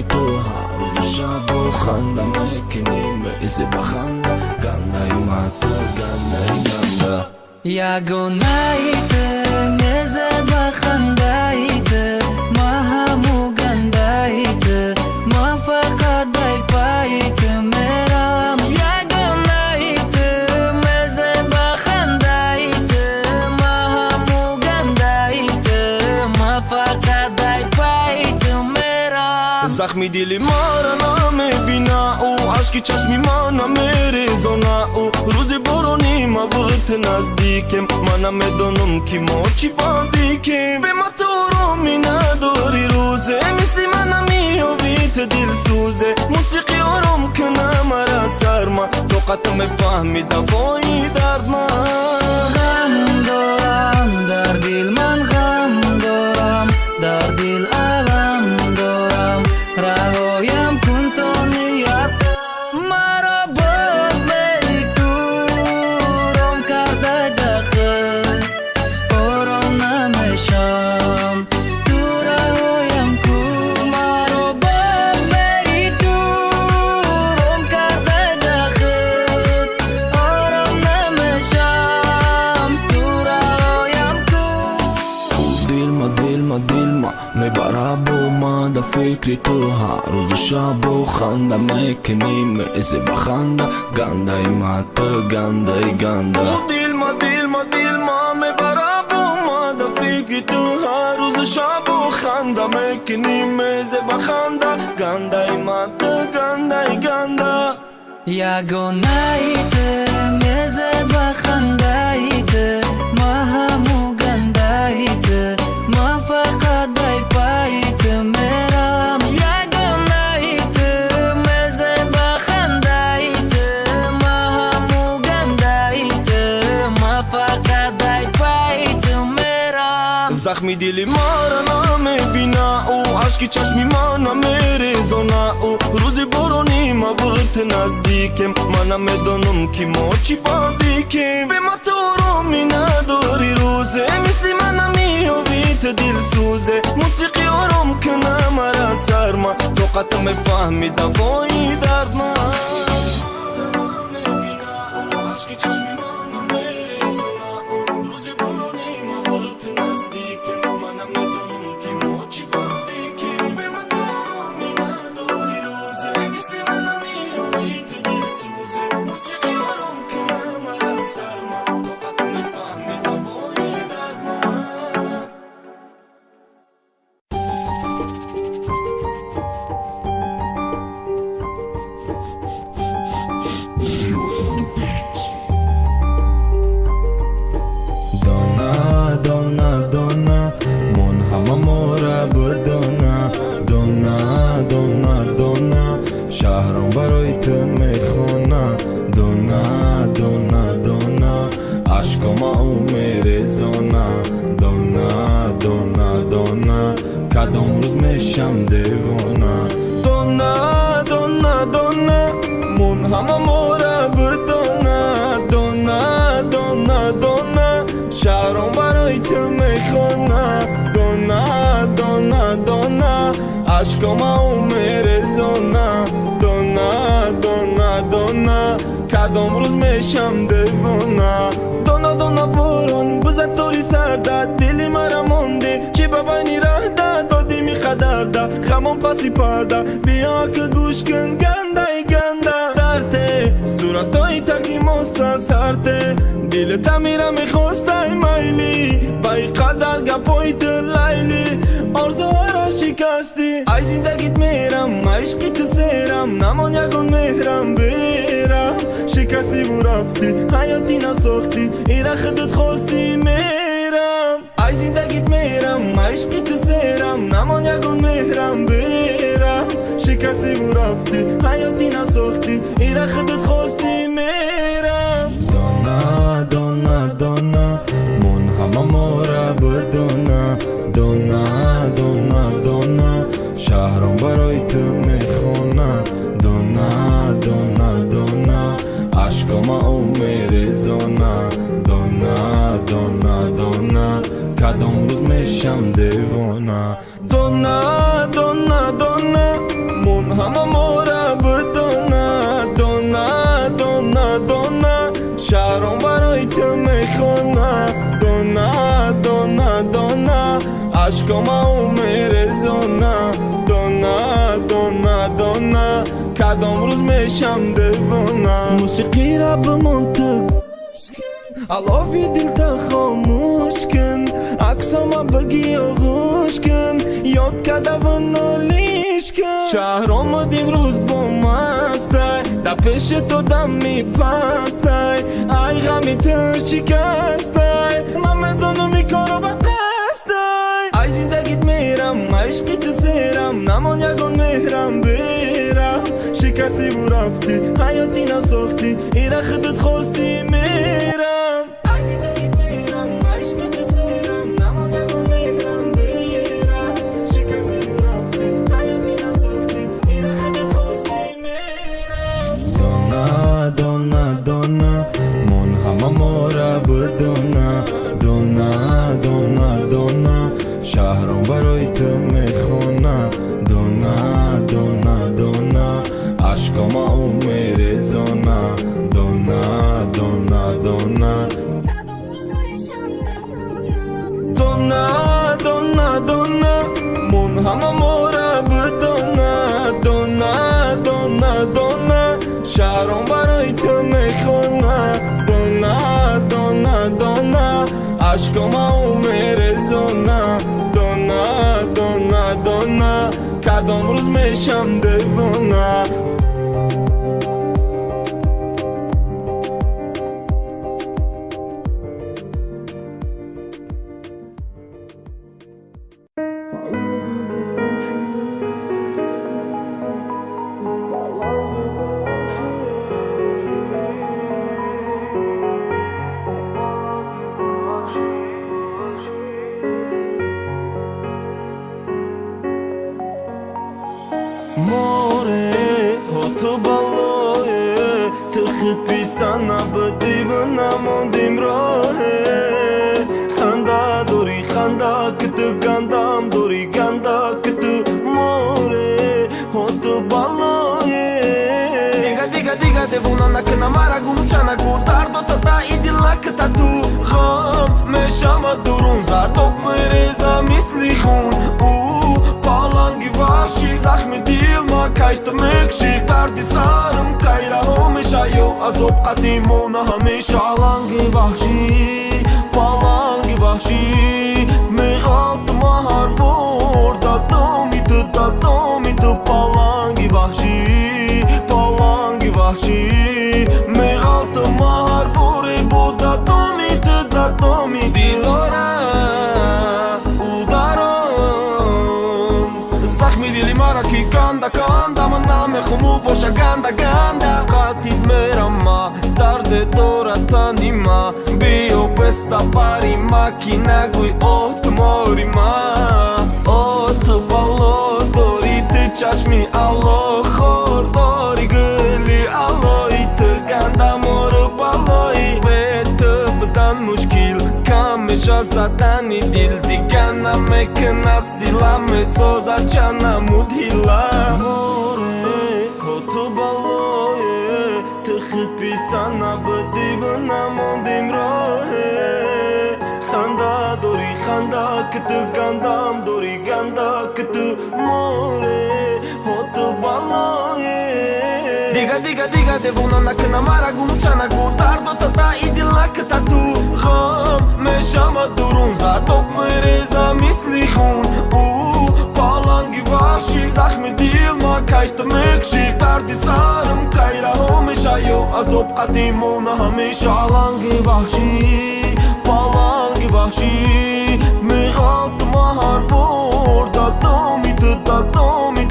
فکری تو هر روز و شب و خنده میکنیم ایزی بخنده گنده مات گنده گنده یگانه ایت میزه بخنده ایت ما همو گنده ایت ما فقط دای پایت میرم یگانه ایت میزه بخنده ایت ما همو گنده ایت ما فقط دای پایت میرم زخمی دلی ما را نمیبینه او عشقی چشمی ما نمیریزونه او روزی برونی ما وقت نزدیکم من نمیدونم که ما چی بادیکیم به ما تو رومی نداری روزه مثل من نمیابیت دل سوزه موسیقی آرام کنه مرا سرما طاقت میفهمی دوایی درد من غم دارم در دل من غم دارم در دل علم دارم رهایم کن تا نیت مرا باز میری دورم کرده داخل آرام نمیشم تو رهایم کن مرا باز میری دورم کرده داخل آرام نمیشم تو رهایم کن دل ما میبره با ما در فکری تو هر روز و شب و خنده میکنیم ایزی بخنده گنده مات گنده گنده دل ما میبره با ما در فکری تو هر روز و شب و خنده میکنیم ایزی بخنده گنده مات گنده گنده یگانه ایت میزه بخنده ایت ما همو گنده ایت ما فقط دای پایت میرم یگانه ایت میزه بخنده ایت ما همو گنده ایت ما فقط دای پایت میرم زخمی دلی ما را نمیبینه او عشقی چشمی ما نمیریزونه او روزی برونی ما وقت نزدیکم من نمیدونم که ما چی بادیکیم به ما تو رومی نداری روزه مثل من نمیابیت دل سوزه موسیقی آرام کنه مرا سرما طاقت میفهمی دوایی درد من عشقی چشمی ما نمیریزونه او روزی برونی ما وقت نزدیکم من نمیدونم که ما چی بادیکیم به ما تو رومی نداری روزه مثل من نمیابیت دل سوزه موسیقی آرام کنه مرا سرما طاقت میفهمی دوایی درد من دانا من همه مورا بدانا دانا شهرم برای تو میخونه دانا عشقم او میریزونه دانا کدام روز میشم دیوانه دانا من همه مورا بدانا دانا شهرم برای تو میخونه دانا عشقم او میریزونه دانا کدام روز میشم دیوانه دانا بارون بزد توری سرده دلی مرا مونده چی ببینی رهده دادی میخدرده خمام پسی پرده بیا که گوش کن گنده درده صورتای تکی ماسته سرده دل تمیره میخواسته میلی بای قدر گپایت لیلی آرزوها را شکستی ای زندگیت میرم عشقی تو سیرم نمان یکون مهرم بیرم شکستی و رفتی حیاتی نساختی ایره خودت خواستی میرم ای زندگیت میرم عشقی تو سیرم نمان یکون مهرم بیرم شکستی و رفتی حیاتی نساختی ایره خودت خواستی میرم دانا من همه مورا بدانا دانا شهرم برای تو میخونه دانا عشقم او میریزونه دانا کدام روز میشم دیوانه دانا همه ما را بدونه دونه دونه دونه شهرام برای تو میخونه دونه دونه دونه عشقم او میرزونه دونه دونه دونه کدام روز میشم دیوانه موسیقی را به منطق علافی دل تا خاموش کن عکسما بگی آغوش کن یاد کرده و نالیش کن شهر آمد امروز با مسته در پیش تو دم میپسته ای غمی تو شکسته من میدانم این کارو به قصده ای زندگیت میرم عشقی تو سیرم نمان یگان مهرم بیرم شکستی و رفتی حیاتی نساختی ایره خودت خواستی میرم دونه دونه من همه ما را بدونه دونه دونه دونه شهرم برای تو میخونه دونه دونه دونه عشقم او میرزونه دونه دونه دونه دونه دونه دونه من همه ما را بدونه دونه دونه دونه شهرام برای تو میخونه دونه دونه دونه عشقم او میرزونه دونه دونه دونه کدام روز میشم دیوانه море ҳото балое ту худ писана ба дивона мондим роҳе ханда дори ханда ки ту гандам дори ганда ки ту море ҳото балое дига девона накна мара гумша нагу дардота да идилакта ту ғам мешама дурун зардоб мереза мисли хун паланги ваҳши захми дил ма кайта мекши дарди сарм кайраҳо меша ё азоб қадимона ҳамеша паланги ваҳши меғалтма ҳар бор дадоми ту паланги ваҳши меғалтма ҳар боре бо дадоми дилора ки ганда ганда ман намехому боша ганда ганда қатид мерама дарде дора танима биё беста барима ки нагӯй отморима оту бало дори ту чашми алло хор дори гули аллои ту ганда мору балои бе ту будан мушкил кам меша задани дил дига намекна сила месоза ҷанаму дила море ҳото балое ту худ писана ба дивона мондим роҳе ханда дори ханда ки ту гандам дори ганда ки ту море ҳото балое дига девона накна мара гумша нагу дардота да идилакта ту ғам мешама дурун зардоб мереза мисли хун паланги ваҳши захми дил ма кайта мекши дарди сарм кайраҳо меша ё азоб қадимона ҳамеша паланги ваҳши меғалтма ҳар бор дадоми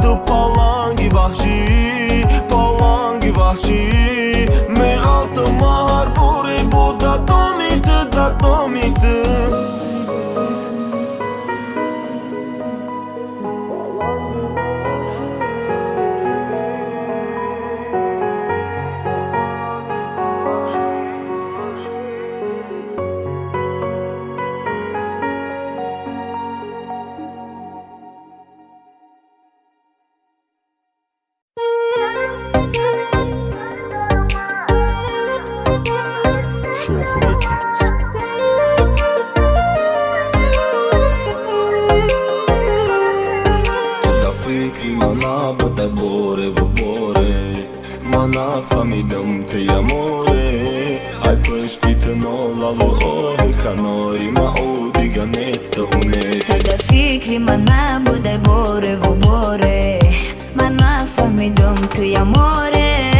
ту паланги ваҳши меғалтма ҳар боре бо дадоми ту دای باره و باره من نفهمیدم تی اموره ای پشتی تو نالا و آه کناری ما او دیگه نیست و نیست تو در فکری من نبودای باره و باره من نفهمیدم توی اموره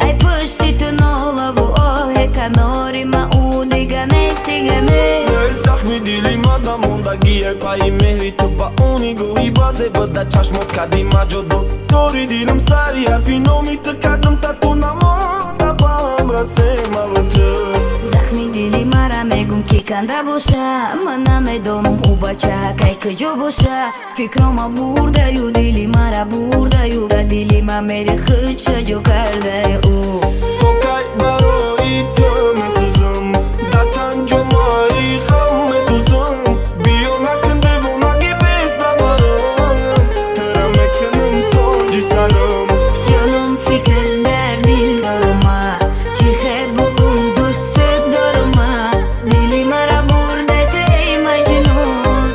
ای پشتی تو نالا و آه کناری ما او دیگه نیست دیگه نیست زخمی دیلی مادا موندگی پای مهری تو با اونی گویی بازه بده چشمات کدی مجدو توری دیلم سری حرفی نومی تو کدم تا تو نمانده با هم رسیم و تو زخمی دیلی مرا میگم که کنده باشه من نمیدونم او بچه کی کجا باشه فکرما برده یو دیلی مرا برده یو و دیلی من میری خود چجا کرده او تو کی برای تو میسوزم در تنجمایی غم دوزم بیا نکن دیوونگی بیست نبارم ترا میکنم تاجی سرم جانم فکر در دل دارم چی خیر بگم دوست دارم دیلی مرا برده تی مجنون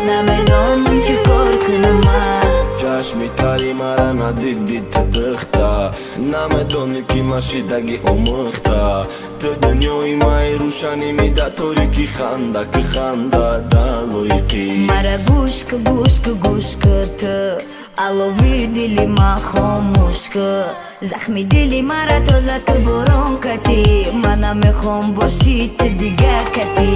نمیدانم چی کار کنم چشمی تاری مرا ندیدی تو دختا نمیدونی کی مشیدگی امختا تو دنیای مای روشنی میده طوری که خنده دلوی کی مرا گوش که تو алови дили ма хомӯш ки захми дили мара тоза ту бурон кати мана мехом боши ту дига кати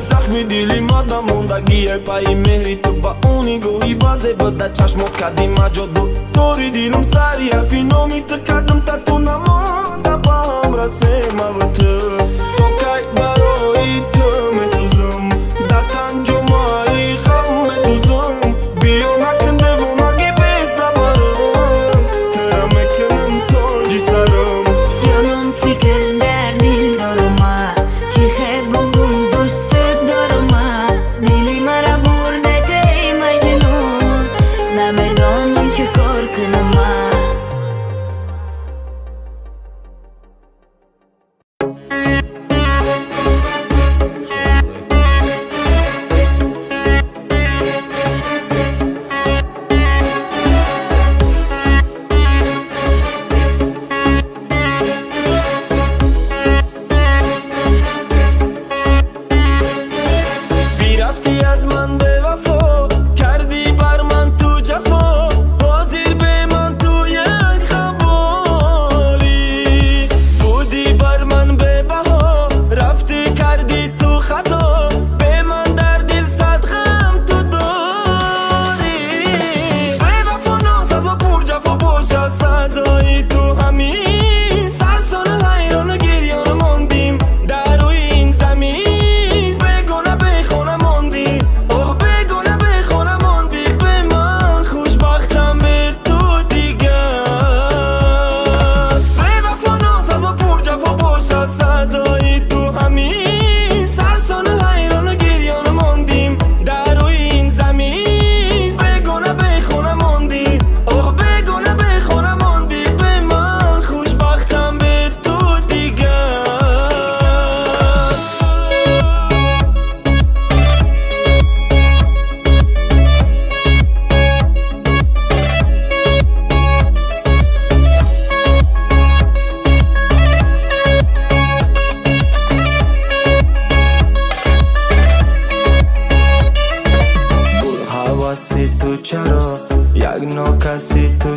زخمی دیلی مادا موندگی پای مهری تو با اونی گویی بازه بده چشمات کدی مجدو توری دیلم سری حرفی نومی تو کدم تا تو نمانده با هم رسیم و تو تو کی برای تو میسوزم در تنجمایی غم دوزم بیا نکن دیوونگی بیست نبارم ترا میکنم تاجی سرم جانم فکر در دل دارم چی خیر بگم دوست دارم دیلی مرا برده تی مجنون نمیدانم چی کار کنم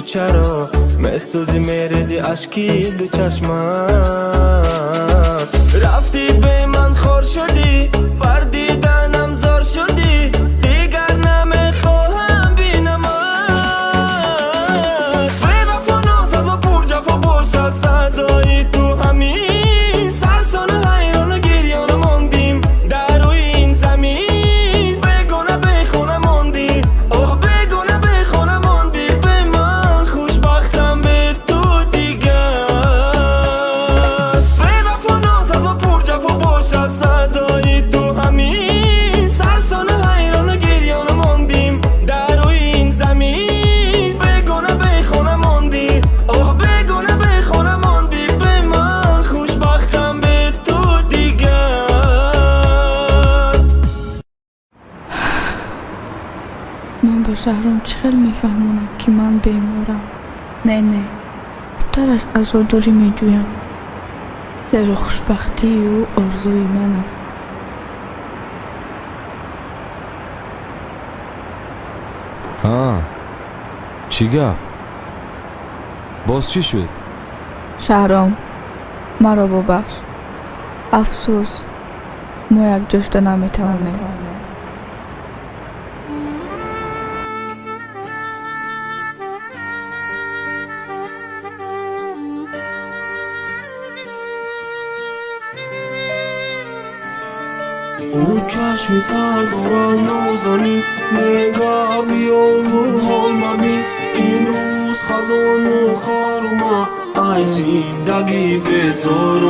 چرا میسوزی میریزی اشکی دو چشمم رفتی به من خور شدی بر دیدنم زار شدی دیگر نمیخواهم بینمت به وفا ناسزا پر جفا باشد سزایی تو همین سرسان حیران گریان ماندیم در روی این زمین بگونه به خونه ماندی اوه بگونه به خونه ماندی به من خوشبختم به تو دیگر به وفا ناسزا پر جفا باشد سزایی تو همین سرسان حیران گریان ماندیم در روی این زمین بگونه به خونه ماندی اوه بگونه به خونه ماندی به من خوشبختم به تو دیگر من با شهرام چخیل میفهمونم که من بیمارم نه تر از عزاداری میجویم. زیر خوشبختی او آرزوی من است. ها چی گپ؟ باز چی شد؟ شهرام مرا ببخش. افسوس ما یک جشته نمیتوانیم. او چشمی تر دارد نازنی نگاه بیا و حال مبین امروز خزان و خار ای زندگی بزار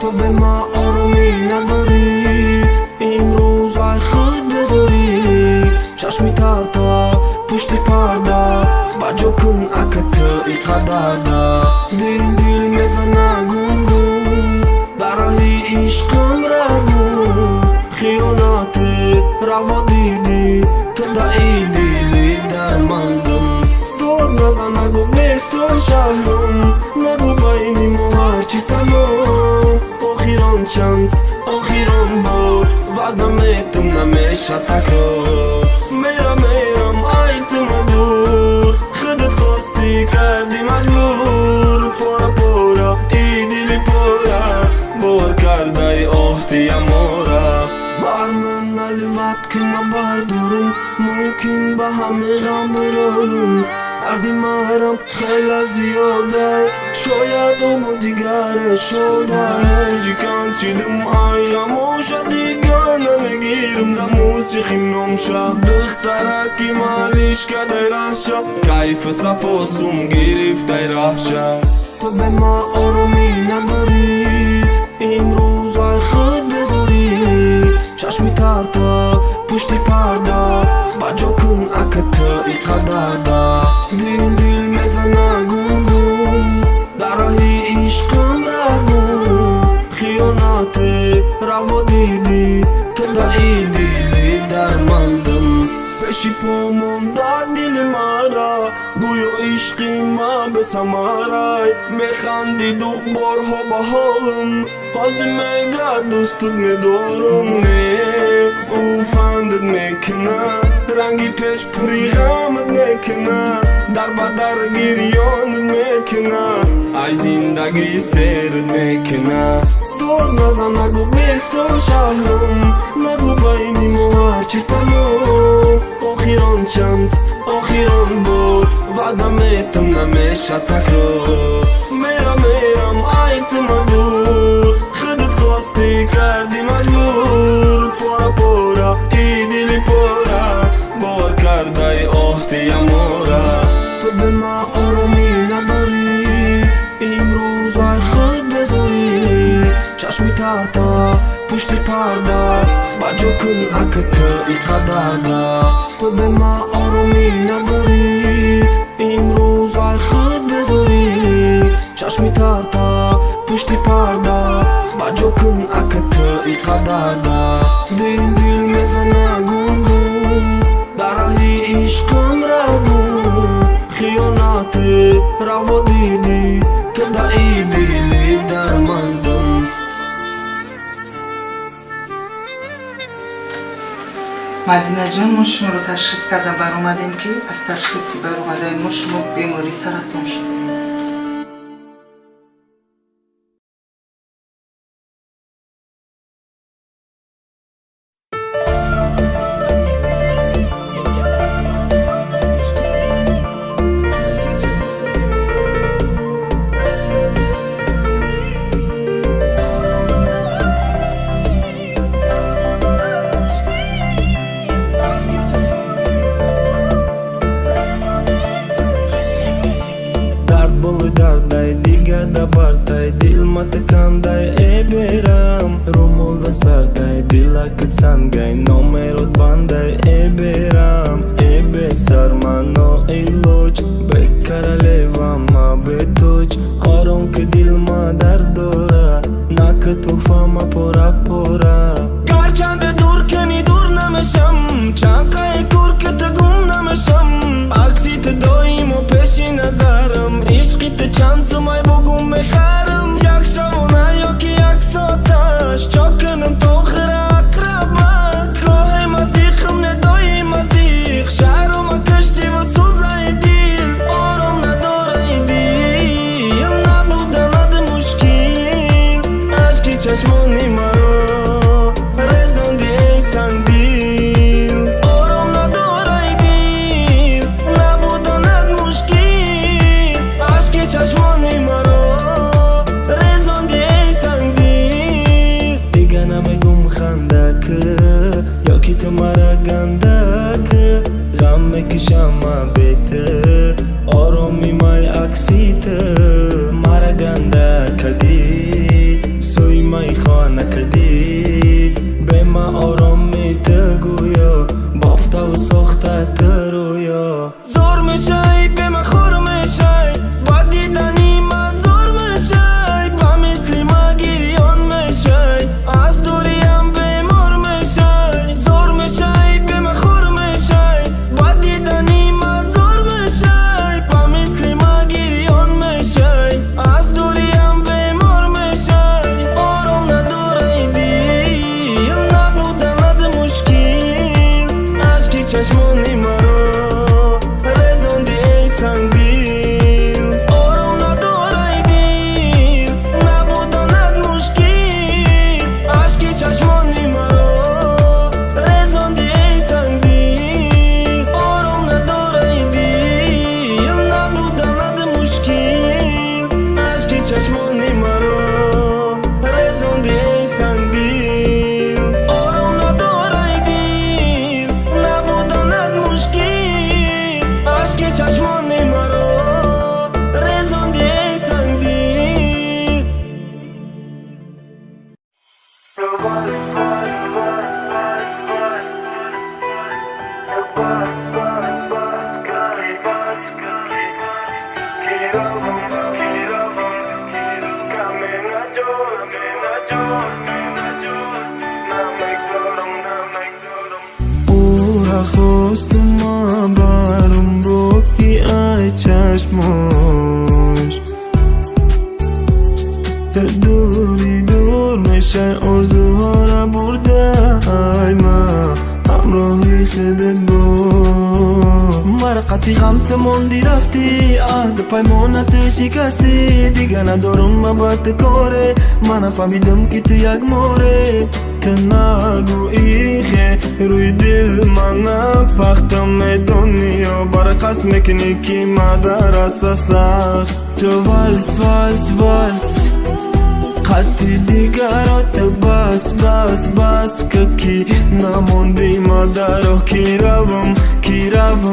تو به ما آرامی نداری امروز ای خود بذاری چشمی تر تا پشت پرده بجا کن اکت ای قدرده دل میزنه گون در راهی عشقم خیانت روا دیدی تو دایی دیلی در مندم دور نزن نگو بسر شهرم نگو بینی ما هرچی تمام آخیران چانس آخیران بار وعدم ایتم نمیشه تکرار میرم ایتم دور خودت خواستی کردی مجبور پورا ای دیلی پورا بار کرده ای آهتی امورا من الوقت که نبردارم ممکن به همه غم برارم دردی مرم خیلی زیاده شاید اون دیگر شده جیکن چیدم ای غموشه دیگر نمیگیرم در موسیقی نمشه دخترکی مالیش کده رهشه کیف صفاسم گرفته رهشه تو به ما آرامی نداری امروز ای خود بذاری چشمی تر تا پشت پرده بجا کن اکت ای قدرده دل میزنه گون در راهی عشقم رگون خیانت روا دیدی تو دایی دیلی در مندم پیشی پامون در دل مرا گویا عشقی ما به سمارای میخندی دو بارها با حالم بازی میگه دوستت میدارم نه او فندت میکنه رنگی پیش پری غمت میکنه در بدر گریانت میکنه ای زندگی سیرت میکنه دور نزن نگو بیستو شهرم نگو بینی ما هرچی تمام آخیران چانس آخیران بار وعدم ایتم نمیشه تکرار میرم ایتم دور خودت خواستی کردی مجبور پورا ای دیلی پورا بار کرده ای آهتی امورا تو به ما آرامی نداری امروز ای خود بذاری چشمی تر تا پشت پرده بجا کن اکت ای قدرده تو به ما آرامی نداری امروز ای خود بذاری چشمی تر تا پشت پرده بجا کن اکت ای قدرده دل میزنه گون در راهی عشقم رگون خیانت روا دیدی تو دایی دیلی در مندم مدینه جان ما شما رو تشخیص کرده بر اومدیم که از تشخیصی بر اومده ما شما بیماری سرطان شده. darday digada barday dil matakanday eberam rumulda sarday dilakit sangay nomerot banday eberam ebe sarmano iloj be королева ma betuj aron ke dil ma dardora nak tufama pora pora garchande dur keni dur namesham chakay kur ke tagum namesham aksit doimo peshin میکشم بیته آرومی مای اکسیته مرا گنده کدی سوی مای خانه کدی به ما آرام میته گویا بافته و ساخته ترویا زور میشای به ما خور میشای با دیدنی من زور میشای با مثلی ما گریان میشای از دوریم بیمار میشای زور میشای به ما خور میشای با دیدنی من زور میشای با مثلی ما گریان میشای از دوریم بیمار میشای آرام نداره دیل نبودن ند مشکل عشقی چشمانی مرا رزوندی ای سنگ بیل آرام نداره دیل نبودن ند مشکل عشقی چشمانی مرا رزوندی ای سنگ بیل آرام نداره دیل نبودن ند مشکل عشقی چشمانی مرا رزوندی ای سنگ بیل آرام نداره دیل نبودن ند مشکل عشقی چشمانی مرا رزوندی ای سنگ بیل او را خواست ما برم بکتی ای چشماش دوری دور میشه آرزوها را برده ای ما همراهی خودت بود مرا قطعی غم تماندی رفتی عهد پیمانت شکستی دیگه ندارم محبت کاره من فهمیدم که تو یک ماره تو نگویی خیلی روی دل من نپختم دنیا برقص میکنی که مادر است سخت تو والس والس والس خطی دیگرات بس بس بس که کی نموندی مادر کی روم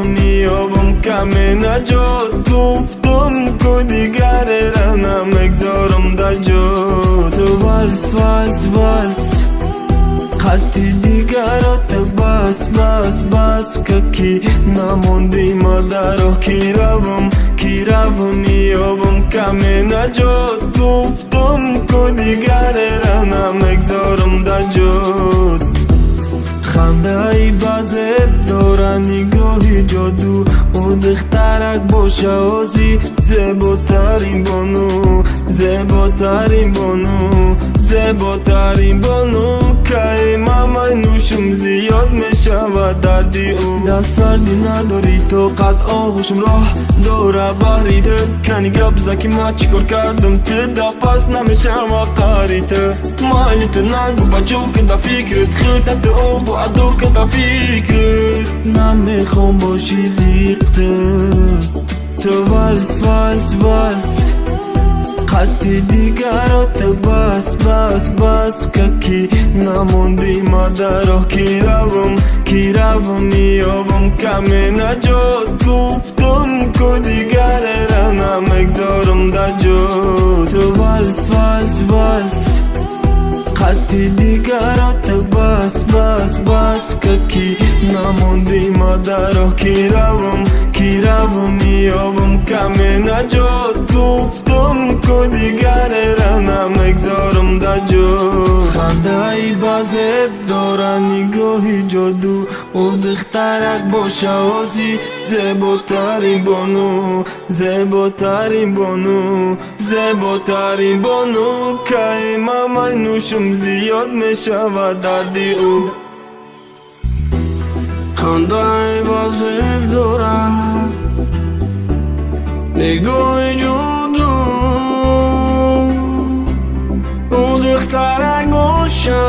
نیابم کمی نجات گفتم که دیگر را نمیگذارم در جات والس والس والس خطی دیگرات بس بس بس که کی نموندی مادر کی روم نیابم کمی نجات گفتم که دیگر را نمیگذارم در جات خنده ای بزب داره نگاهی جادو او دخترک باشه آزی زیباترین بانو زیباترین بانو زیباترین بانو که ماما نوشم زیاد میشود دردی او دست سردی نداری تو قد آغوشم راه دوره بحری ده کنی گب زکی ما چیکار کردم تو دا پس نمیشم آقاری تو مالی تو نگو بچو که دا فکرت خودت او با ادو که دا فکرت نمیخوام باشی زیقته تو والس والس والس خطی دیگرات بس بس بس که کی نموندی مادر کی روم نیابم کمی نجات گفتم که دیگر را نمیگذارم در جات تو والس والس والس خطی دیگرات بس بس بس که کی نموندی مادر کی روم نیابم کمی نجات گفتم که دیگر را نمیگذارم در جات خنده ای بزب داره نگاهی جادو او دخترک باشه آزی زیباترین بانو زیباترین بانو زیباترین بانو که ماما نوشم زیاد میشود دردی او خنده ای بزب داره نگاهی جادو او دخترک باشه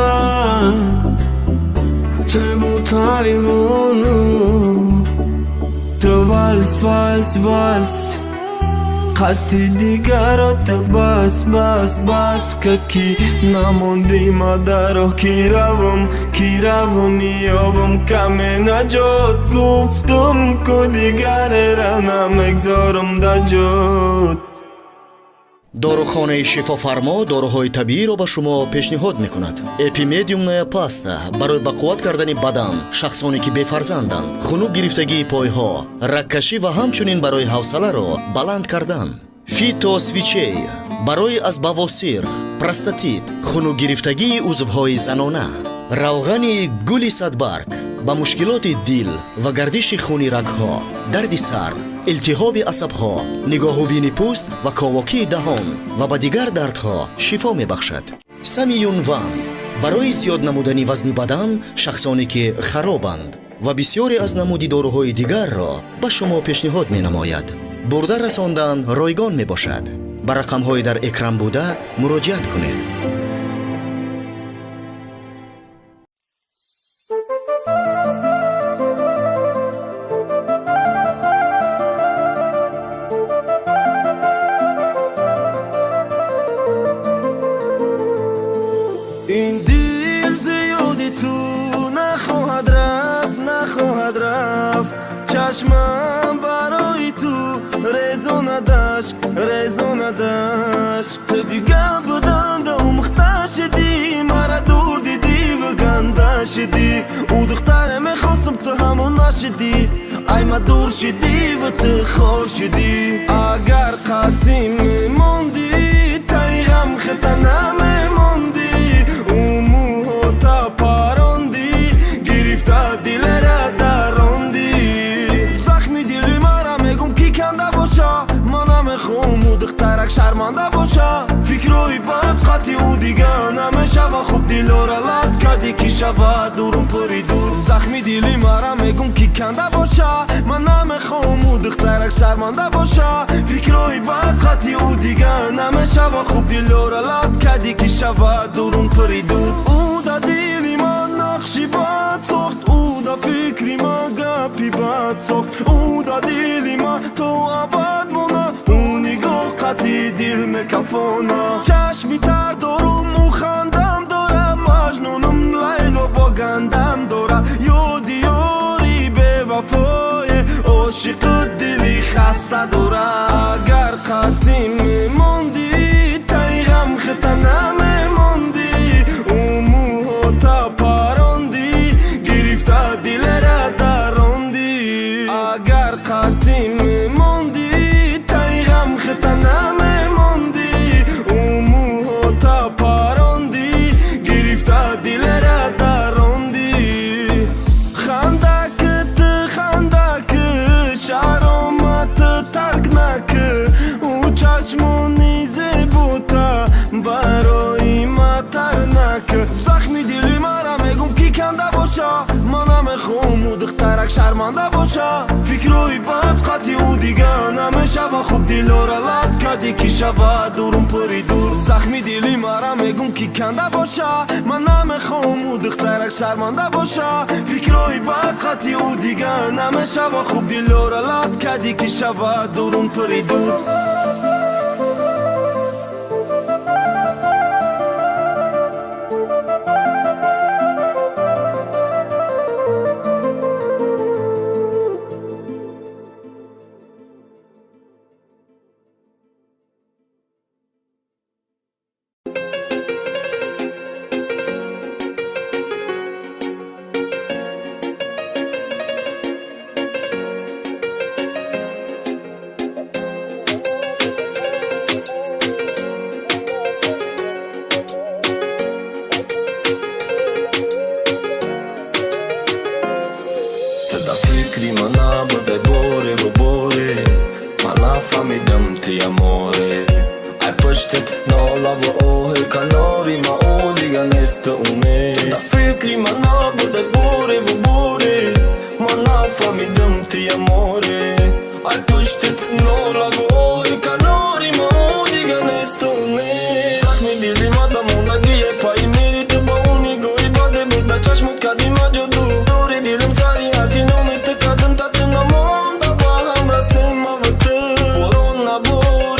زیباترین بانو تو والس والس والس قطعی دیگرات بس بس بس که کی نموندی ما در راه کی روم میابم کم نجات گفتم که دیگر را نمیگذارم در جات. داروخانه шифофармо доруҳои табииро ба шумо пешниҳод мекунад. Эпимедиумная паста барои бақувват кардани бадан, шахсоне ки бефарзанданд, хунук гирифтагии пойҳо, раккашӣ ва ҳамчунин барои ҳавсаларо баланд кардан. Фитосвичей барои аз бавосир, простатит, хунук гирифтагии узвҳои занона. равғани гули садбарг ба мушкилоти дил ва гардиши хуни рагҳо, дарди сар, илтиҳоби асабҳо, нигоҳубини пӯст ва ковокии даҳон ва ба дигар дардҳо шифо мебахшад. Самиюн Ван барои зиёд намудани вазни бадан, шахсоне ки харобанд ва бисёре аз намуди доруҳои дигарро ба шумо пешниҳод менамояд. бурда расондан ройгон мебошад. ба рақамҳои дар экран буда муроҷиат кунед. این دل زیادی تو نخواهد رفت چشمم برای تو رزونه داشت تو دیگه بودن دامخته شدی مرا دور دیدی و گنده شدی او دختره میخواستم تو همون نشدی ای ما دور شدی و تو خور شدی اگر قطعی میموندی تای غم خطا نمیموندی شرمنده باشه فکروی بد خطی او دیگه نمیشه و خوب دلو را لد کدی که شود دورم پری دور زخمی دلی مرا میگم که کنده باشه من نمیخوام او دخترک شرمنده باشه فکروی بد خطی او دیگه نمیشه و خوب دلو را لد کدی که شود دورم پری دور او دا دلی من نقشی بد ساخت او دا فکری من گپی بد ساخت او دا دلی من تو عبد مونه قطعی دل مکفانا چشمی تر دارم و خندم دارم مجنونم لیلا با گندم دارم یاری به وفای عاشق دلی خسته دارم اگر قطعی میموندی تای غم خطا نمیموندی او موها تا پراندی گرفته دل را دراندی اگر قطعی میموندی تای غم خطا نمیموندی او موها تا پراندی گرفته دل را دراندی خندکت شرامت ترک نکه او چشمونی زیبوتا برای ما تر نکه زخمی دلی مرا میگم کی کنده باشه من نمیخوام او دخترک شرمنده باشه فکروی بد قطعی او دیگه نمیشه و خوب دلو را لد کدی که شود دورم پری دور زخمی دلی مرا میگم کی کنده باشه من نمیخوام او دخترک شرمنده باشه فکروی بد قطعی او دیگه نمیشه و خوب دلو را لد کدی که شود دورم پری دور فکری من نبوده باره و باره من نفهمیدم تی اماره ای پشتت نالا و آه کناری ما او دیگه نیست امید فکری من نبوده باره و باره من نفهمیدم تی اماره ای پشتت نالا و آه کناری ما او دیگه نیست امید زخمی دیدی مدمونگیه پایی میری تو با اونی گوی بازه بوده چشمت کردی مجدو دوری دیلم سری حرفی نومی تکردن تا تو نمونده با هم رسیم و تو برون نبود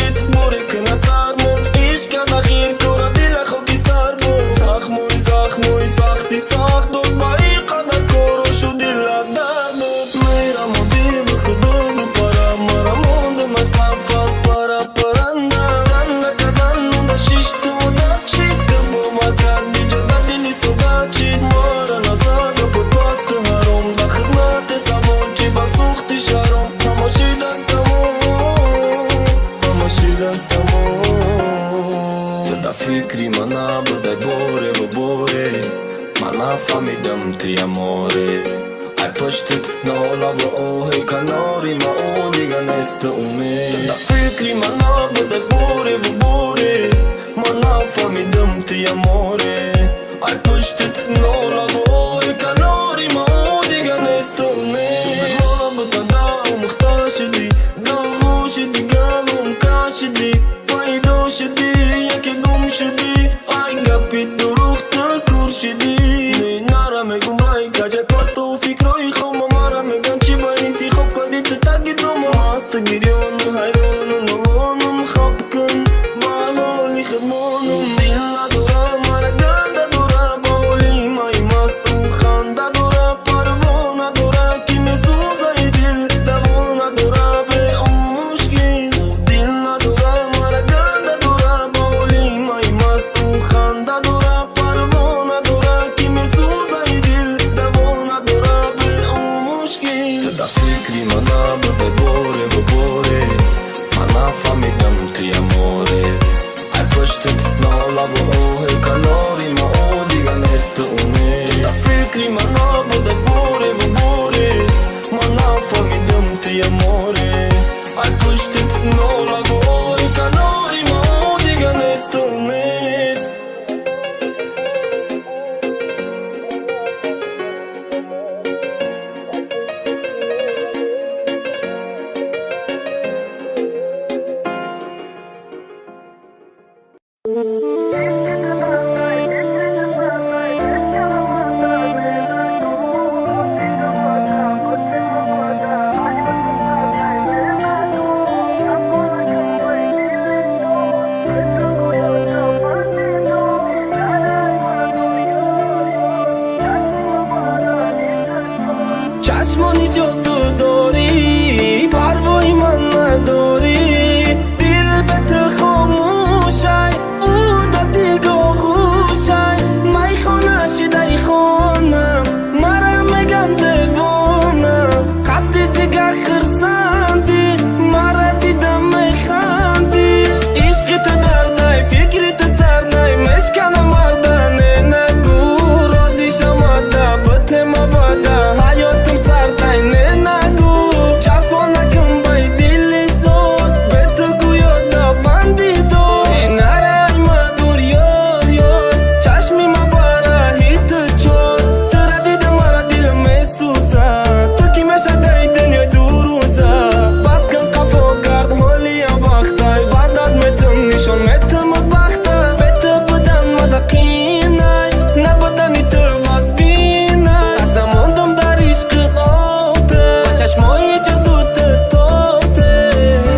دلم تمام در فکری من نبوده باره و باره من نفهمیدم تی اماره ای پشتت نالا و آه کناری ما اون دیگه نست امید در فکری من نبوده باره و باره من نفهمیدم تی اماره ای پشتت نالا و آه کناری ما اون دیگه نست امید بتا داو مختار شدی داو شدی گلوم کا شدی پیدا شدی یکی گم شدی ای گپی دروخت کور شدی نارا میگم رای کجا کارت و فکرای خوام مارا میگم چی با انتخاب کردی تو تاگی دوم هست گریان و حیران و نمانم خواب کن با حالی خدمانم دل ندارم مرا گنده داره بالی مای مست و خنده داره پروا نداره کی میسوزه دل دوا نداره به اون مشکل دل نداره مرا گنده داره بالی مای مست و خنده داره پروا نداره کی میسوزه دل دوا نداره به اون مشکل تو در فکری من نبوده باره و باره من نفهمیدم تی اماره ای پشتت نالا و آه کناری ما او دیگه نست امید در فکری من نبوده باره و باره من نفهمیدم تی اماره ای پشتت نالا و آه کناری ما او دیگه نست امید چشمانی جادو داری پروای من نداری دل به تو خاموشای او دا دیگه خوشای مای خانه شده خانم مرا میگن دیوانم قد دیگه خرسندی مرا دیدم میخندی عشق تو دردای فکری تو سردای مشکنه مردانه نگو رازی شماده بطه مواده حیاتم سردای نه نگو جفا نکن بای دل زود به تو گویاده بندی دو نرای مدور یار یار چشمی مباره هیت چار تو را دیده مرا دل میسوزه تو کی میشه دای دنیا دوروزه بس کن قفا کرد حالی وقتای ورداد میتم نشان میتم بخته به تو بودن مدقینای نبودنی تو واز بینای اشتا موندم در عشق آوته با چشمای جدود تاوته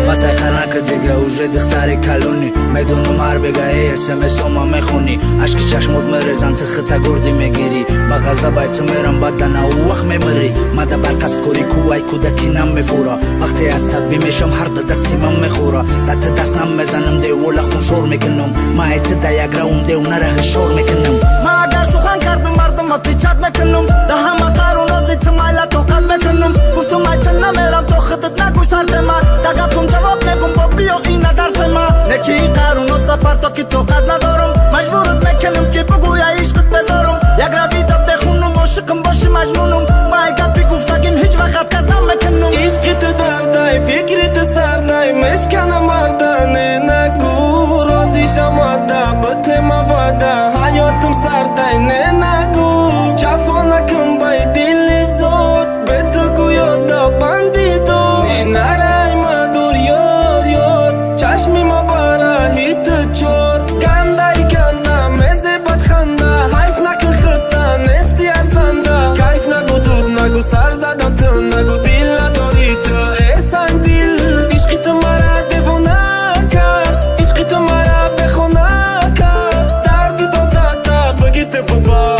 واسه خرنک دیگه وجود سر کلونی میدونم هر بگه اسمس ما میخونی عشق چشمت میرزن تو خطا گردی میگیری با غزه بایت میرم بدن او وقت میمری مده برکست کوری کوای کودکی نم میفورا وقتی عصبی میشم هر دستی من میخورا دت دست نم میزنم دیولا خون شور میکنم ما ایت دیاگرام دیو نره شور میکنم ما اگر سخن کردم مردم اتیچت میکنم ده همه قرون از ایتمایلا توقت میکنم گفتم ایتن نمیرم تو خودت نگوی سرد ما دقیقم جواب نگم با بیا این درد ما نکی قرون از پرتا که توقت ندارم مجبورت میکنم که بگوی عشقت بذارم یک رویده بخونم عاشقم باشی مجنونم با ای گپی گفتگیم هیچ وقت کس نمیکنم عشق تو دردای فکری تو سردای مشکنه مردانه نگو رازی شماده بطه مواده حیاتم سردای نه نگو جفا نکن بای دل زود به تو گویاده بندی دو نرای مدور یار یار چشمی مباره هیت چار گنده گنده مزه بدخنده حیف نکن خطه نستی ارزنده کیف نگو دود نگو سر زدم تو نگو دل نداری تو احسان دل عشقی تو مرا دیوانه کرد عشقی تو مرا بخونه کرد دردی تو داده بگی تو بابا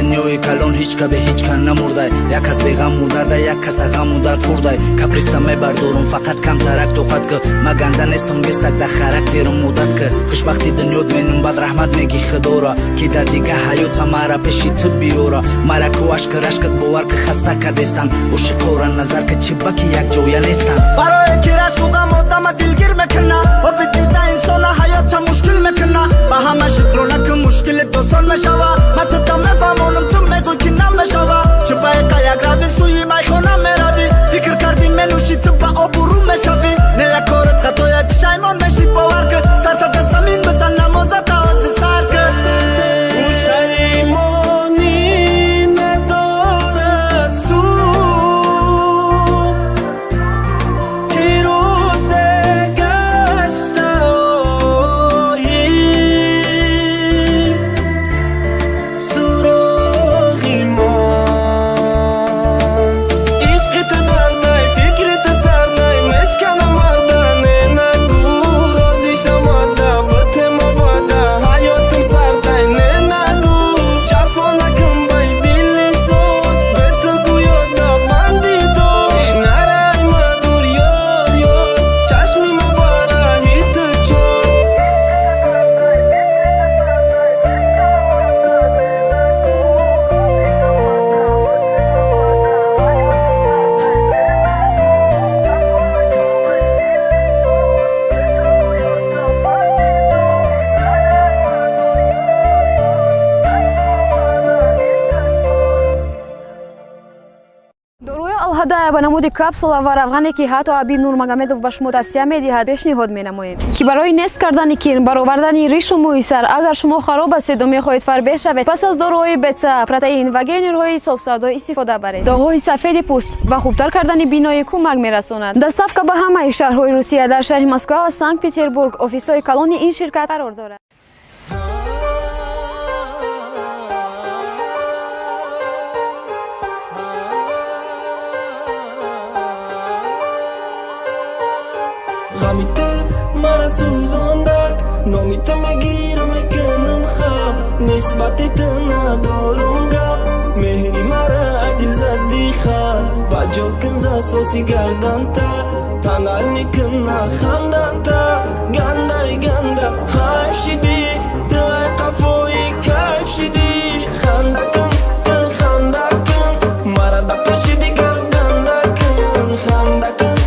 дунёи калон ҳеҷ ка бе ҳеҷ кан намурдай. Як кас беғаму дардай, як кас ғаму дард хурдай. Каприста мебардорум фақат камтарак тоқат ки ма ганда нестум бестак да характерум муддат ки хушбахти дунёд менум бад раҳмат меги худора ки да дига ҳаёта мара пеши ту биёра. мара ку ашкараш кад бовар ки хаста кадестан ошиқора назар ки чибаки якҷоя нестан. барои ки рашку ғам одама дилгир мекуна оби дида инсона ҳаётша мушкил мекуна ба ҳама шукрана ки мушкилит осон мешава. ма тута мефаҳмонам ту мегӯй ки намешава. чубаи қаяк рави сӯи майхона мерави фикр кардӣ менӯшӣ ту ба обурӯ мешавӣ. не як корат хатоя пишаймон мешӣ бовар ки сартада замин бизан намоза тавази сар ки ба намуди капсула ва равғане ки ҳатто Абиб Нурмагомедов ба шумо тавсия медиҳад пешниҳод менамоем ки барои нест кардани кирн баровардани ришу мӯйсар агар шумо хароб ҳастед ва мехоҳед фарбеҳ шавед пас аз дороҳои бета протеин ва генерҳои софсавдо истифода баред. доғҳои сафеди пӯст ба хубтар кардани биноӣ кӯмак мерасонад. доставка ба ҳамаи шаҳрҳои Русия дар шаҳри Москва ва Санкт-Петербург офисҳои калони ин ширкат қарор дорад. غمی تو مرا سوزاندک نامی تو مگیرم میکنم خواب نسبت تو ندارم گپ مهری مرا عدل زدی خواب با جو کنز اساسی گردن تا تنال نکن نخندن تا گندای گنده حیف شدی تو قفوی کیف شدی خنده کن تو خنده کن مرا دا پشیدی گرو گنده کن خنده کن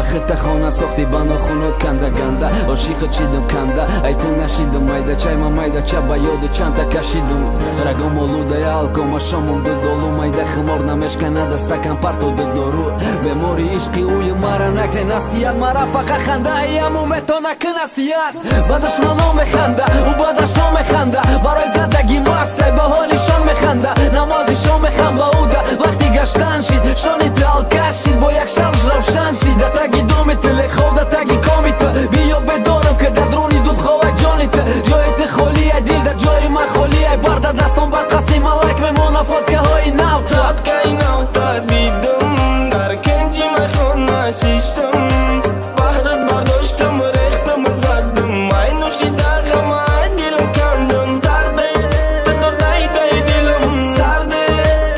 خطه خانه ساختی بنا خونات کنده گنده عاشق چیدم کنده ایت نشیدم مایده چای ما مایده چه با یاد چند تا کشیدم رگم آلوده الکام شامم دو دلو مایده خمار نمشکنه دستکم پرتو دو دارو بیماری عشقی اوی مرا نکه نصیحت مرا فقط خنده ایمو متو نکه نصیحت بعدش منو میخنده و بعدش نو میخنده برای زندگی مسته به حالیشان میخنده نمازیشان میخنده اوده وقتی گشتن شید شانی دل کشید با یک شمش روشن شید تاگی دومی تلی خواب دا تاگی کامی تا بیا بدارم که در درونی دود خواه جانی تا جای تی خولی ای دیل دا جای من خولی ای برده دستان بر قصدی ملک میمونه فاتکه های نوتا فاتکه های نوتا دیدم در کنجی من خون نشیشتم بحرت برداشتم ریختم زدم مای نوشیده غمه دیلم کندم درده تو دای دای دیلم سرده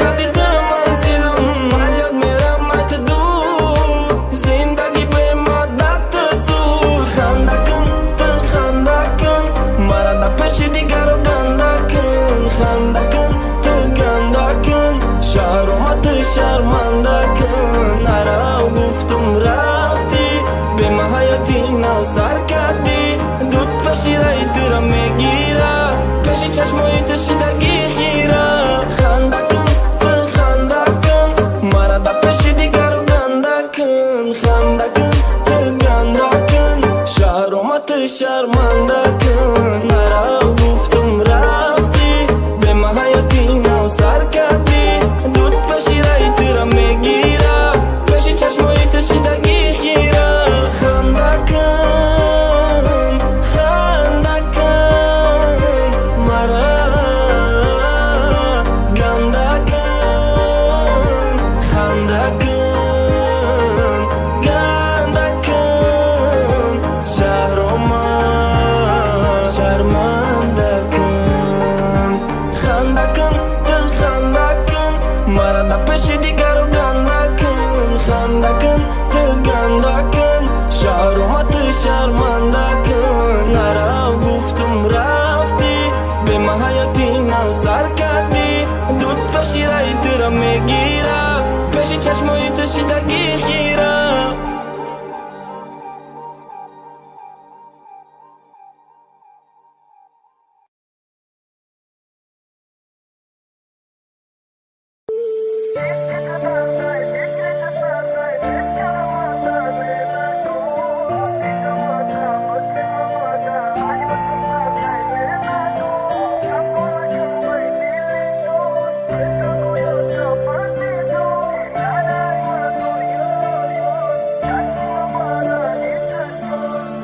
کدی تو منزلم حالیت میرم مت دور زندگی به مدت زور خنده کن تو خنده کن مرا دا پیش دیگر رو گنده کن خنده کن تو گنده کن شرمت شرمنده کن نرا گفتم رفتی به ما حیاتی نو سر کردی دود پشیرای تو را میگیره پیشی چشمای تو شدگی خیره خنده کن تو خنده کن مرا دا پیش دیگر رو گنده کن شرمنده کن مرا گفتم رفتی به من حیاتی نو سر کردی دود پشیرای ترا میگیره پیش چشمای تشیدگی گیره خنده کن مرا گنده کن خنده کن گنده کن شهرما شرمنده کن خنده کن دل خنده کن مرا در پیش دیگرو گنده کن خنده کن دل گنده کن شهرما تو شرمنده کن مرا گفتم رفتی به من حیاتی نو سر کردی دود پشیرای ترا میگیره پیش چشمای تشیدگی گیره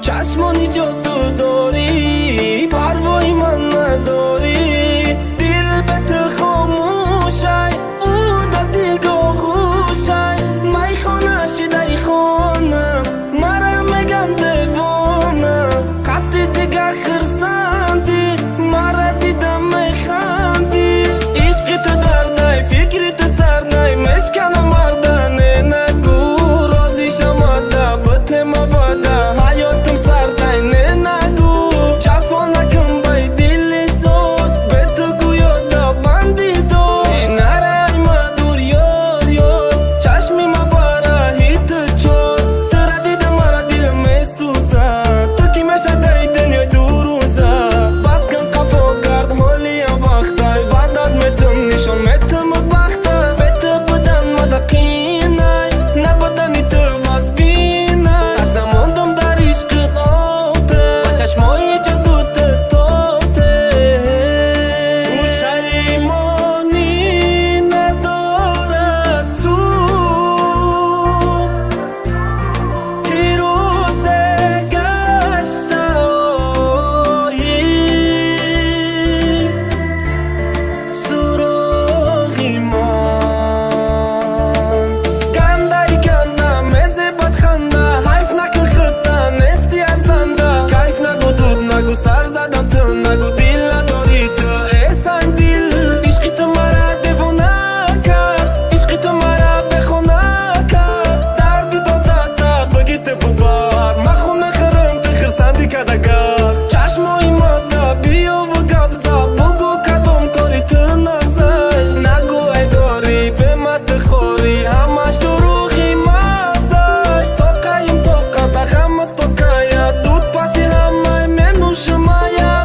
چشمانی جادو داری پروای من نداری دل به تو خاموشای او در دیگاه خوشای مای خانه شده خانم مرا میگن دیوانه قطع دیگه خرسندی مرا دیدم میخندی عشق تو دردای فکر تو سرنای مشکنم مردانه نگو رازی شماده بط مواده حیاتم سردای نه نگو جفا نکن بای دل زود به تو گویاده بندی دو نرای مدور یار یار چشمی مباره هیت چود ترا دیدم مرا دل میسوزه تو کی مشده دنیا دو روزه بس کن قفا کرد حالی وقتای ورداد میتم نشون میتم بخته به تو بودن مدقینای نبودنی تو واز بینای تشنه موندم در عشق آته با چشمای جادو تاته او شریمانی ندارد سو پیروزه گشته آیی سراغی من گندهی گنده مزه بدخنده حیف نکن خطه نستی ارزنده کیف نگو دود نگو سر زدم تو نگو دل نداری تو ایسان دل عشقی تو مرا دیوانه کرد عشقی تو مرا بخونه کرد دردی داد بگی تو ببر مخونه خرم تو خرسندی کدگر چشمای ماده بیا و گبزه بگو کدام کاری تو نگذر نگو ای داری به مد خوری همش دروغی مزای تو قیم تو قطع غم از تو کایا دود پسی همه منو شمایا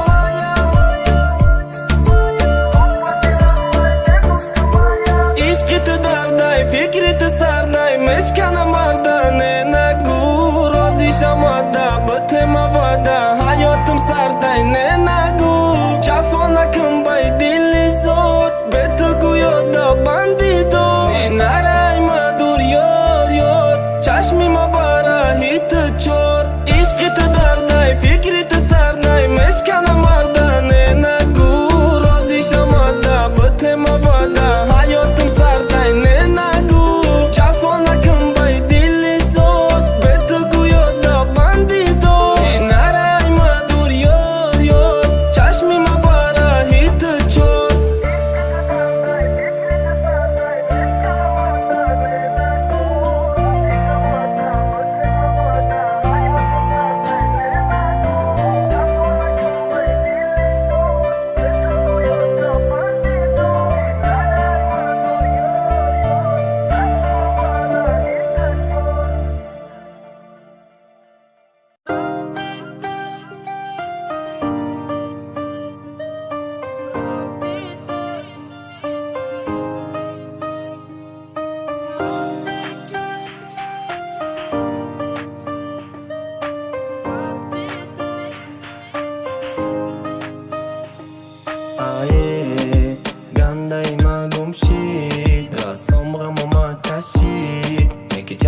عشقی تو دردای فکری تو سردای مشکنم مردانه نگو رازی شماده بط مواده حیاتم سردای نه نگو جفا نکن بای دل زود به تو گویاده بندی دو نرای مدور یار یار چشمی مباره هیت چور عشقی تو دردای فکری تو سردای مشکنم مردانه نگو رازی شماده بط مواده حیاتم سردای نه نگو جفا نکن بای دل زود به تو گویاده بندی دو نرای مدور یار یار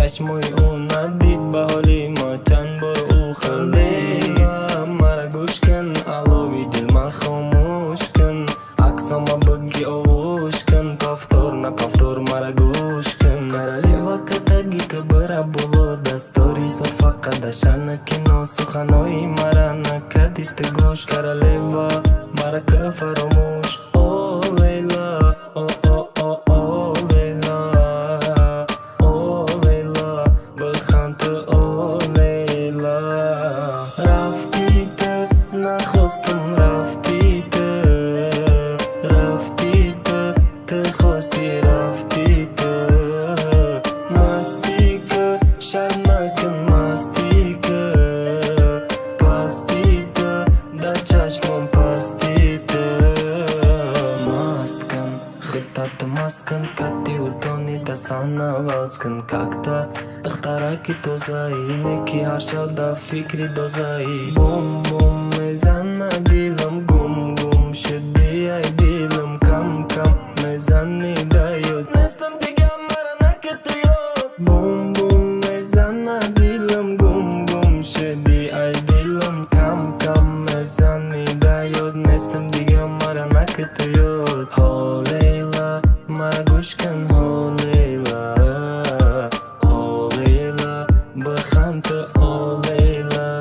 چشمای اون ندید به حالی ما چند بار او خلیلا مرا گوش کن علاوی دل ما خاموش کن عکساما بگی آغوش کن پافتور نه پافتور مرا گوش کن королева катаги که برا بولو دستاری صد فقط دشنه کنو سخنای مرا نکدی تگوش королева مرا که فراموش او لیلا او او او او لیلا او لیلا بخند او لیلا رفتی تو نخواستم رفتی تو خواستی رفتی تو مستی که شر نکن مستی که پستی تو در چشمم پستی تو مست کن خطت مست کن کتی و تونی دستانا والز کن как-то اختراکی توزایی نکی هر شب در فکری دوزایی بوم بوم میزنه دیلم گم گم شدی ای دیلم کم کم میزنی دایود نستم دیگه مرا نکت یاد بوم بوم میزنه دیلم گم گم شدی ای دیلم کم کم میزنی دایود نستم دیگه مرا نکت یاد ها لیلا مرا گوش کن ها لیلا ها لیلا بخند او لیلا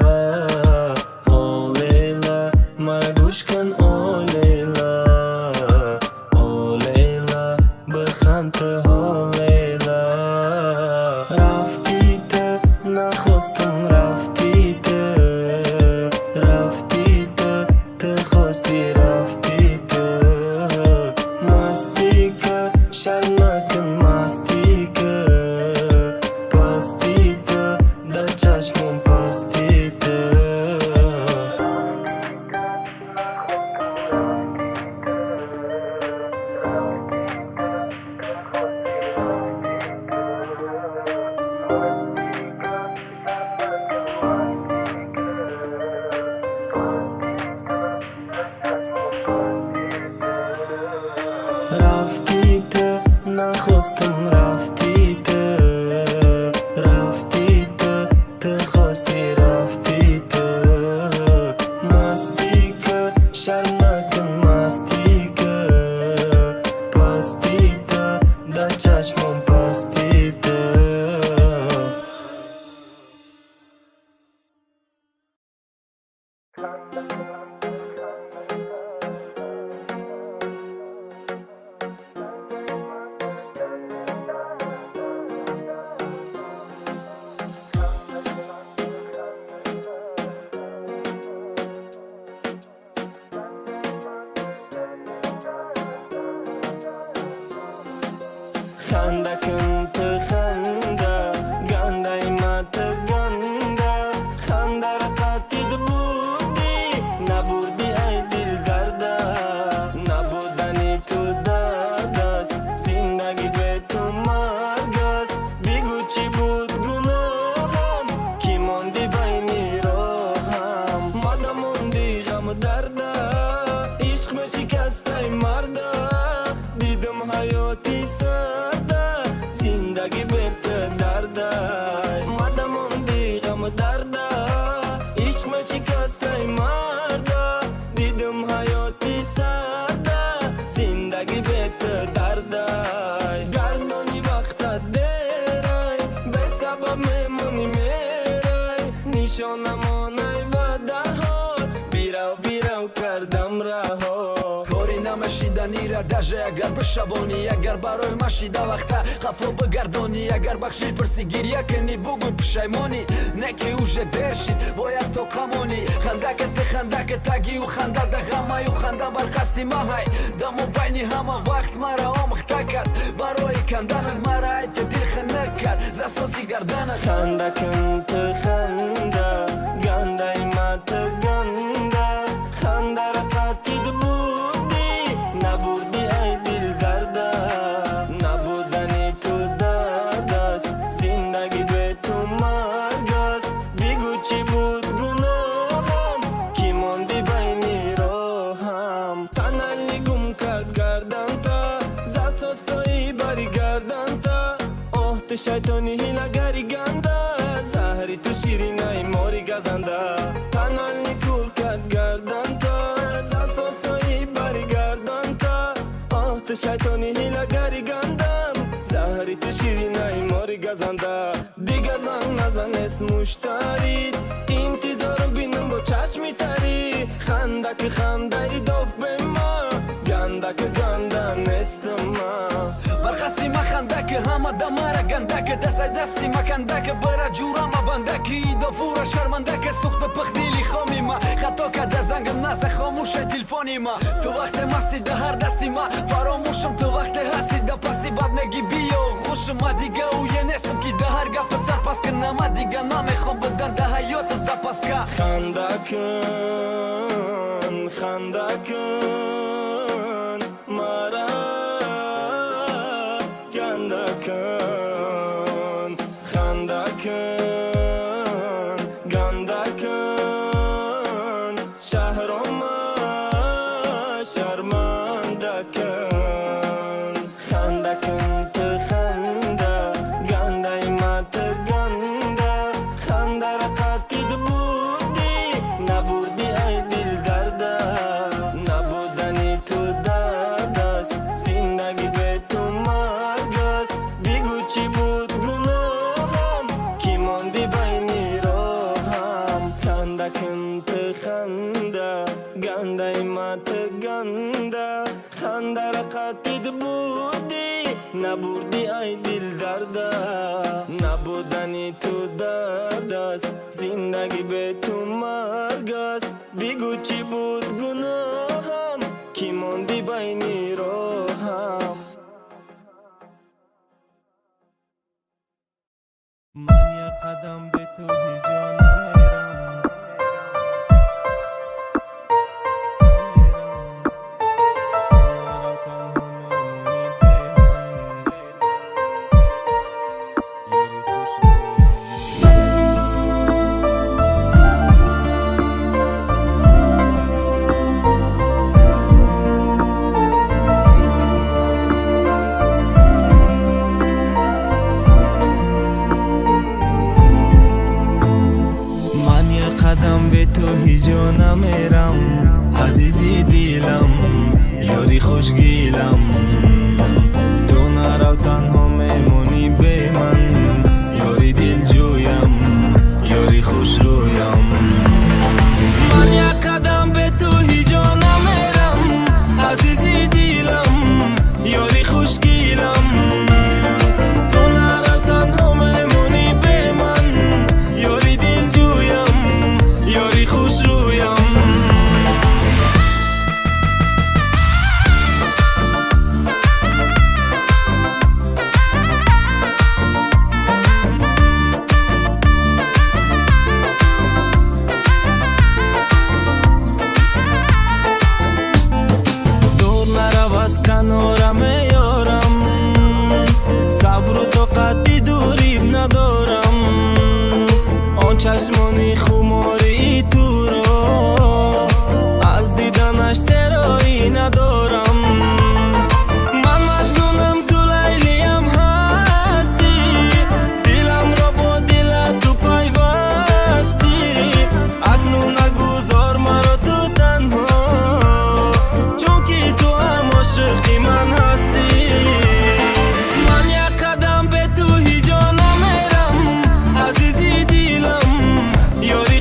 ها لیلا مرا گوش کن او لیلا او لیلا بخند ها لیلا رفتی تو نخواستم رفتی تو خواستی رفتی تو مستی که شر نکن مستی که پستی تو در چشمم پستی تو رفتی تو نخواستم رفتی تو خواستی رفتی تو مستی که شر نکن مستی که پستی تو در چشمم پستی تو خنده کن تو خنده گنده ما تو گنده خنده را قطید بودی نبودی ای دل درده نبودنی تو درد است زندگی به تو مرگ است بگو چی بود گناهم کی ماندی بین راهم ماده موندی غم و درده عشق me شکسته مرده دیدم حیاتی سرده زندگی به درده ماده موندی غم و درده عشق me شکسته مرده دیدم حیاتی سرده زندگی به درده گردانی وقت دیره به سبب میمونی میره نشانمان وعده ها بیرو کردم رها کاری نمشیدنی را دژه اگر بشبانی اگر برای مشیده وقتا خفا بگردانی اگر بخشش برسی گریه کنی بگوی پشیمانی نکی اوشه در شید باید تو قمانی خندکت تگی و خنده ده غمه و خنده برخستی مهای دمو بینی همه وقت مرا آمخته کرد برای کندنت مرا ایت دل خنده کرد زساسی گردنت خنده کن تو خنده گنده ما تو گنده خنده را قطید بودی نبودی ای دل درده نبودنی تو درد است زندگی به تو مرگ است بگو چی بود گناهم کی ماندی بین راهم تنلی گم کرد گردن تا زساسایی بری گردن تا شیطانی هیله هیلگری گنده زهری تو شیرینای ماری گزنده تنال نیکول کد گردن تا زاساسایی بری گردن تا آه تو شیطانی هیلگری گندم زهری تو شیرینای ماری گزنده دیگه زن نزن است مشتری انتظارم بینم با چشمی تری خندک خنده داف به ما گندک گنده نیستم ما برخستی ما خندک همه دماره گندک دستی دستی ما کندک برا جورا ما بندک ایدا فورا شرمندک سخت پخ دیلی خامی ما خطا کرده زنگم نزه خاموش تلفونی ما تو وقت مستی ده هر دستی ما فراموشم تو وقت هستی ده پستی بعد میگی بیا خوش ما دیگه و یه نیستم که ده هر گفت سر پس که نما دیگه نمیخوام بدن ده حیات زپس که خندکن خندکن مرا گندکن خندکن گندکن شهرم شرمندکن خندکن تو خنده گنده ایمت گنده خنده را قطید بودی نبودی ای دل درده نبودنی تو درد است زندگی به تو مرگ است بگو چی بود گناهم کی ماندی بین راهم خندکن تو خنده گنده ایمت گنده خنده را قطید بودی نبودی ای دل درده نبودنی تو درد است زندگی به تو مرگ است بگو چی بود گناهم کی ماندی بین راهم من یه قدم به تو هیچ جا نمیرم قدم به تو هیچ جا نمیرم عزیزی دیلم یاری خوشگیلم تو نرو تنها میمونی به من یاری دل جویم یاری خوش رویم من یک قدم به تو هیچ جا نمیرم عزیزی دیلم یاری خوشگیلم تو نرو تنها میمونی به من یاری دل جویم یاری خوش رویم دور نرو از کنارم یارم صبر و طاقتی دوری ندارم آن چشمانی خماری تو را از دیدنش سرایی ندارم من مجنونم تو لیلیم هستی دلم را با دل تو پیوستی اکنون نگذار مرا تو تنها چون که تو هم عاشقی من هستی من یک قدم به تو هیچ جا نمیرم عزیزی دیلم یاری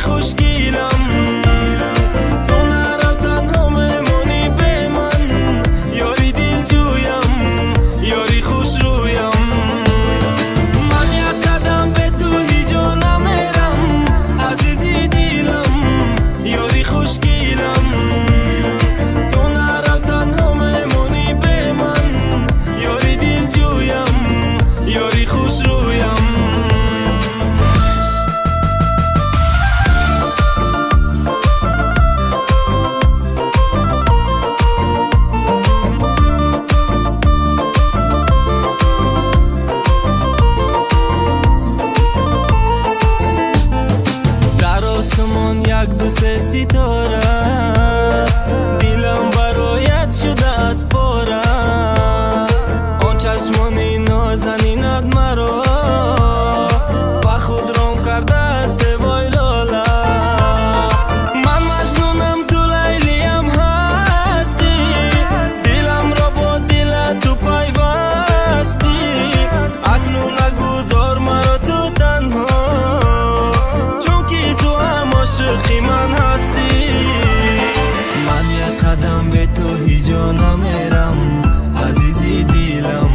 جا نمیرم عزیزی دیلم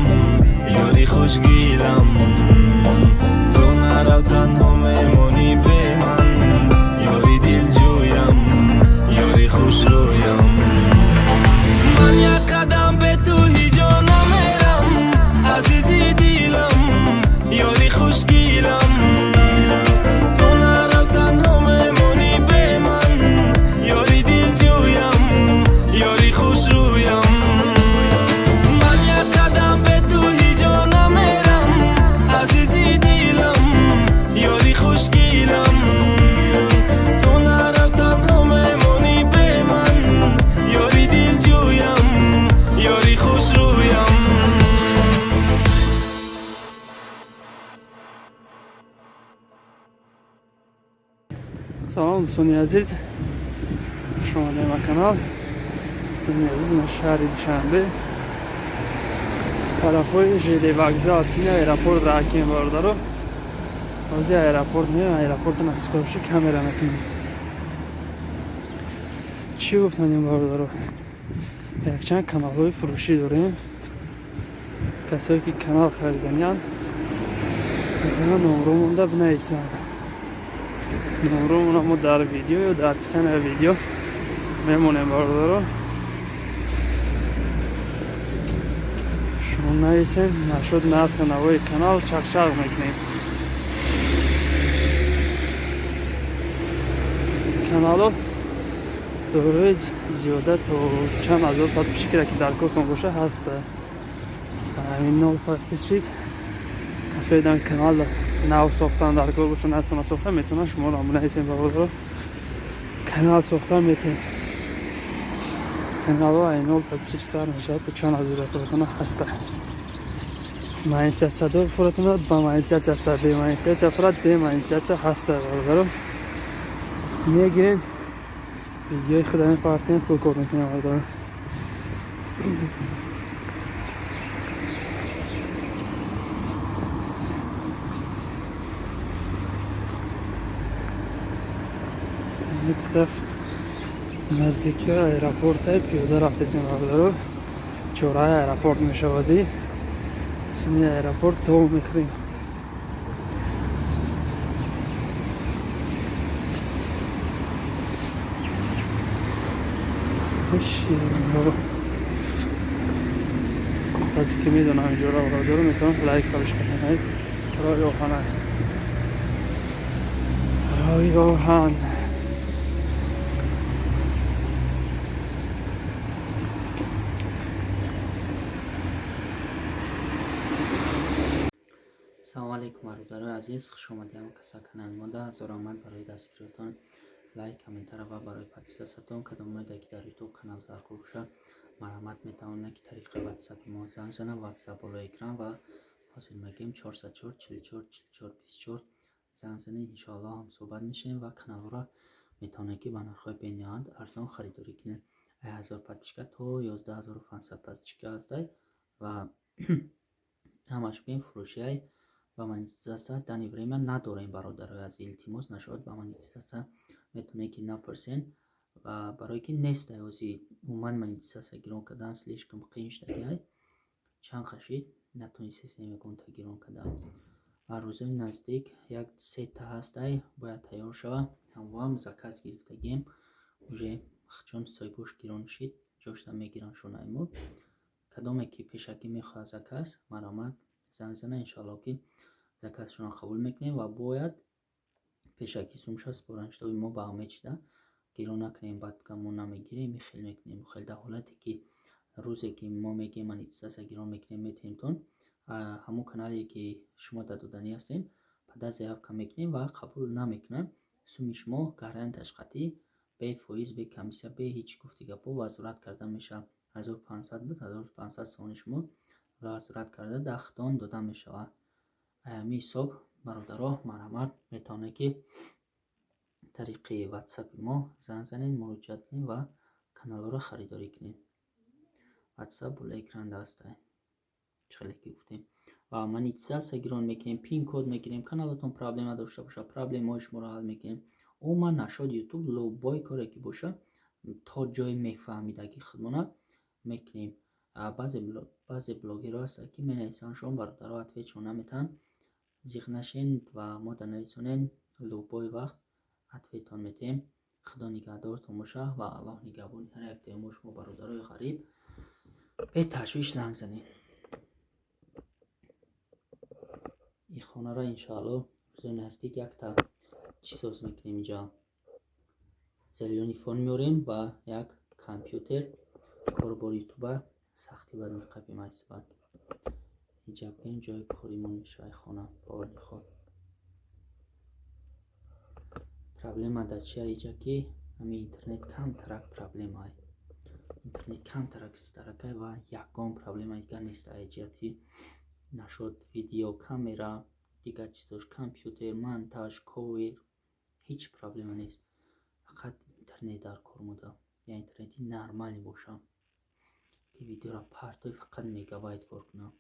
یاری خوشگیلم تو نرو تنها میمونی به من یاری دل جویم یاری خوش رویم من یک قدم به تو هیچ جا نمیرم عزیزی دیلم یاری خوشگیلم تو نرو تنها میمونی به من یاری دل جویم یاری خوش رویم من یک قدم به تو هیچ جا نمیرم عزیزی دیلم یاری خوشگیلم تو نرو تنها میمونی به من یاری دل جویم یاری خوش رویم سلام دوستان عزیز، شما در ما کانال. دوستان عزیز، من شهر دوشنبه طرفای ژد وокزال سینه ایرپورت را کیم باردارو از ایرپورت میام ایرپورت نسکوشی کامera میکنم. چی گفتن این باردارو؟ یک چند کانال های فروشی داریم. کسایی که کانال خریدنیان میتونن نمره مونده بنویسن. نمره ما در ویدیو یا در پیشن ویدیو میمونه باردارو. شما نویسین نشد نرخ نوای کانال چقچق میکنیم. کانالو دوریز زیاده تا چند هزار подписчик که در کارتون باشه هست. این نوع подписчик اصلا کانال نو ساختن در کار باشه نتونه ساخته میتونه شما را منویسین باردارو کانال ساخته میتین. کانال ها این نوع подписчик سر میشه تا چند هزار فراتونه هسته. монетизация دور فراتونه با монетизация هسته به монетизация فرات به монетизация هسته باردارو میگیرین ویدیوی خودمون پارتین پول کار میکنیم باردارو. این طرف نزدیکی ایرپورت پیاده رفتیم باردارو. چورای ایرپورت میشه وازی سینی ایرپورت تو میخریم. کسی که میدونه اینجا را باردارو میتونه لایک کارش کنه. رای آهن رای آهن سلام علیکم برادران عزیز، خوش آمدید کسا کانال ما ده. هزار آمد برای دستگیرتان لایک کامنتر و برای پادپیساتون کدام مایده که در یوتیوب کانال در کوشا مرحمت میتونه که طریق واتساپ ما زنگ زنه. واتساپ بالا اکران و حاصل میگیم 404 44 44 24 زنگ زنه. انشاءالله هم صحبت میشیم و کانال را میتونه که به نرخ بینهایت ارزان خریداری کنه. 1000 پادپیسچیک تا 11500 پادپیسچیک هسته و همش بین فروشی و монетизация دانی время نداریم برادر از التماس نشود با монетизация میتونه که 9% و برای که نیست اوزی عموما монетизация گیرون کردن слишком قیین شده چند خشید نتونیست نمیکن تا گیرون کردن و روزای نزدیک یک 3 تا هسته باید تیار شود. هم زکاز گرفتگیم уже چون سایبوش گیرون شید جاشتا میگیرن شونایمون کدام که پیشکی میخواه زکاز مرامت زنگ زنه. انشالله که زکاتشون قبول میکنیم و باید پیشکی سومشا سپرانشتوی ما با همه چیده گیرون نکنیم بعد بگم نمیگیریم میخیل میکنیم. خیلی در حالتی که روزی که ما میگیم монетизация گیرون میکنیم میتونیم تون همون کانالی که شما دادنی هستیم پدا заявка میکنیم و قبول نمیکنیم. سوم شما گارانتیش قطعی به فایز به کمیسیا به هیچ گفتگو با وزارت کرده میشه. 1500 بود 1500 سون شما وزارت کرده دختان داده میشه. می صبح برادرها مرحمت میتونه که طریق واتساپ ما زنگ زنین مراجعت کنین و کانال را خریداری کنین. واتساپ بالا اکران دسته چخیلی که گفتیم و монетизация گیرون میکنیم پین کد میگیریم. کانالتون پرابلم نداشته باشه پرابلم های شما را حل میکنیم. ما نشد یوتیوب لو بای کاری که باشه تا جای میفهمیده که خدمت мекунем. баъзе блогерҳо ҳастанд ки менависанд шумо бародаро ответшо наметан зиқ нашен ва мо данависонем любой вақт ответон метем. худо нигаҳдортон боша ва аллоҳ нигаҳбони ҳар яктаи мо. шумо бародарои ғариб беташвиш занг занед. ин хонаро иншоалло рӯзи наздик якта чӣ соз мекунем. инҷа зелёни фон меорем ва як компютер корбори ютуба сахти бар меқабим айсбад инҷа бем ҷои коримон мешавад хона боварӣ ход. проблема дар чия иҷа ки ҳамин интернет камтарак проблемае. интернет камтарак истаракай ва ягон проблема дига нест. ҷиҳати нашод видео камера дигар чизош компютер монтаж ковер ҳеҷ проблема нест. фақат интернет дар кор мода я интернети нормале боша ки видеоро партои фақат мегабайт кор кунам.